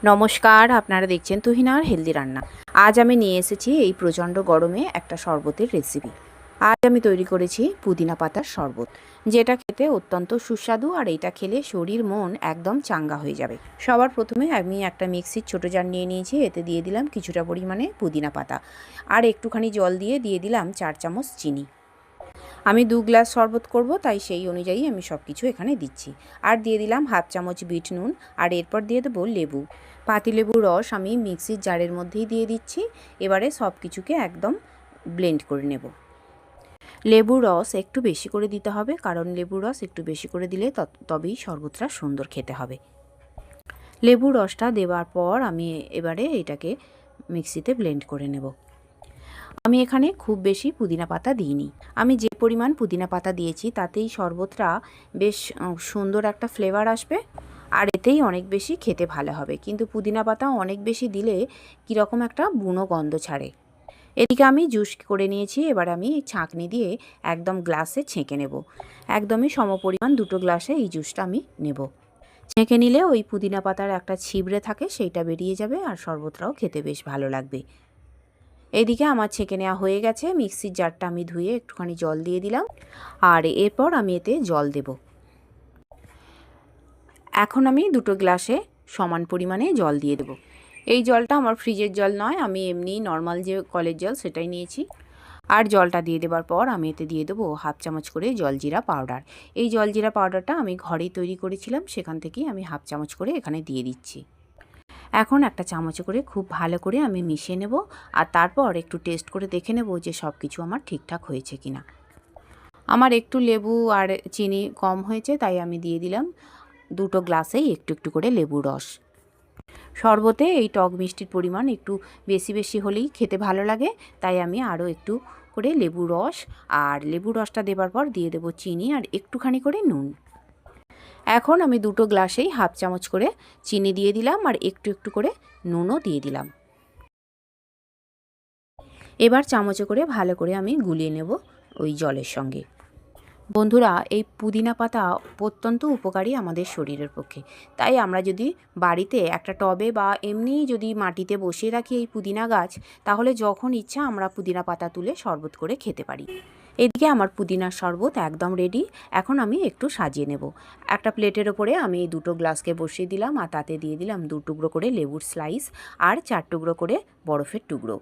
নমস্কার, আপনারা দেখছেন তুহিনার হেলদি রান্না। আজ আমি নিয়ে এসেছি এই প্রচণ্ড গরমে একটা শরবতের রেসিপি। আজ আমি তৈরি করেছি পুদিনা পাতার শরবত, যেটা খেতে অত্যন্ত সুস্বাদু আর এটা খেলে শরীর মন একদম চাঙ্গা হয়ে যাবে। সবার প্রথমে আমি একটা মিক্সির ছোটো জার নিয়ে নিয়েছি। এতে দিয়ে দিলাম কিছুটা পরিমাণে পুদিনা পাতা আর একটুখানি জল দিয়ে দিলাম 4 চামচ চিনি। আমি 2 গ্লাস শরবত করব, তাই সেই অনুযায়ী আমি সব কিছু এখানে দিচ্ছি। আর দিয়ে দিলাম হাফ চামচ বিট নুন, আর এরপর দিয়ে দেবো লেবু। পাতিলেবুর রস আমি মিক্সির জারের মধ্যেই দিয়ে দিচ্ছি। এবারে সব কিছুকে একদম ব্লেন্ড করে নেব। লেবুর রস একটু বেশি করে দিতে হবে, কারণ লেবুর রস একটু বেশি করে দিলে তবেই শরবতটা সুন্দর খেতে হবে। লেবুর রসটা দেওয়ার পর আমি এবারে এটাকে মিক্সিতে ব্লেন্ড করে নেব। আমি এখানে খুব বেশি পুদিনা পাতা দিইনি। আমি যে পরিমাণ পুদিনা পাতা দিয়েছি তাতেই শরবতটা বেশ সুন্দর একটা ফ্লেভার আসবে, আর এতেই অনেক বেশি খেতে ভালো হবে। কিন্তু পুদিনা পাতা অনেক বেশি দিলে কীরকম একটা বুনো গন্ধ ছাড়ে। এদিকে আমি জুস করে নিয়েছি। এবার আমি ছাঁকনি দিয়ে একদম গ্লাসে ছেঁকে নেব। একদমই সমপরিমাণ 2 গ্লাসে এই জুসটা আমি নেব। ছেঁকে নিলে ওই পুদিনা পাতার একটা ছিবড়ে থাকে, সেইটা বেরিয়ে যাবে আর শরবতটাও খেতে বেশ ভালো লাগবে। এদিকে আমার ছেঁকে নেওয়া হয়ে গেছে। মিক্সির জারটা আমি ধুয়ে একটুখানি জল দিয়ে দিলাম, আর এরপর আমি এতে জল দেব। এখন আমি 2 গ্লাসে সমান পরিমাণে জল দিয়ে দেব। এই জলটা আমার ফ্রিজের জল নয়, আমি এমনি নর্মাল যে কলের জল সেটাই নিয়েছি। আর জলটা দিয়ে দেওয়ার পর আমি এতে দিয়ে দেবো হাফ চামচ করে জলজিরা পাউডার। এই জলজিরা পাউডারটা আমি ঘরেই তৈরি করেছিলাম, সেখান থেকেই আমি হাফ চামচ করে এখানে দিয়ে দিচ্ছি। এখন একটা চামচে করে খুব ভালো করে আমি মিশিয়ে নেব, আর তারপর একটু টেস্ট করে দেখে নেব যে সব কিছু আমার ঠিকঠাক হয়েছে কিনা। আমার একটু লেবু আর চিনি কম হয়েছে, তাই আমি দিয়ে দিলাম 2 গ্লাসেই একটু একটু করে লেবুর রস। শরবতে এই টক মিষ্টির পরিমাণ একটু বেশি বেশি হলেই খেতে ভালো লাগে, তাই আমি আরও একটু করে লেবুর রস, আর লেবুর রসটা দেবার পর দিয়ে দেবো চিনি আর একটুখানি করে নুন। এখন আমি 2 গ্লাসেই হাফ চামচ করে চিনি দিয়ে দিলাম, আর একটু একটু করে নুনও দিয়ে দিলাম। এবার চামচে করে ভালো করে আমি গুলিয়ে নেব ওই জলের সঙ্গে। বন্ধুরা, এই পুদিনা পাতা অত্যন্ত উপকারী আমাদের শরীরের পক্ষে। তাই আমরা যদি বাড়িতে একটা টবে বা এমনি যদি মাটিতে বসিয়ে রাখি এই পুদিনা গাছ, তাহলে যখন ইচ্ছা আমরা পুদিনা পাতা তুলে শরবত করে খেতে পারি। এদিকে আমার পুদিনার শরবত একদম রেডি। এখন আমি একটু সাজিয়ে নেব। একটা প্লেটের ওপরে আমি এই 2 গ্লাসকে বসিয়ে দিলাম, আর তাতে দিয়ে দিলাম 2 টুকরো করে লেবুর স্লাইস আর 4 টুকরো করে বরফের টুকরো।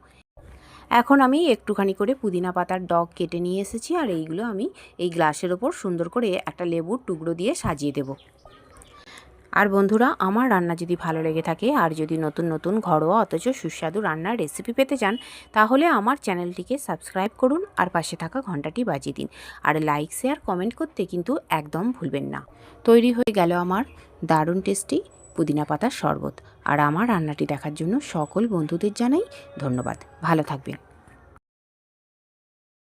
এখন আমি একটুখানি করে পুদিনা পাতার ডগ কেটে নিয়ে এসেছি, আর এইগুলো আমি এই গ্লাসের ওপর সুন্দর করে একটা লেবুর টুকরো দিয়ে সাজিয়ে দেব। আর বন্ধুরা, আমার রান্না যদি ভালো লেগে থাকে আর যদি নতুন নতুন ঘরোয়া অথচ সুস্বাদু রান্নার রেসিপি পেতে চান, তাহলে আমার চ্যানেলটিকে সাবস্ক্রাইব করুন আর পাশে থাকা ঘন্টাটি বাজিয়ে দিন। আর লাইক, শেয়ার, কমেন্ট করতে কিন্তু একদম ভুলবেন না। তৈরি হয়ে গেল আমার দারুণ টেস্টি পুদিনা পাতার শরবত। আর আমার রান্নাটি দেখার জন্য সকল বন্ধুদের জানাই ধন্যবাদ। ভালো থাকবেন।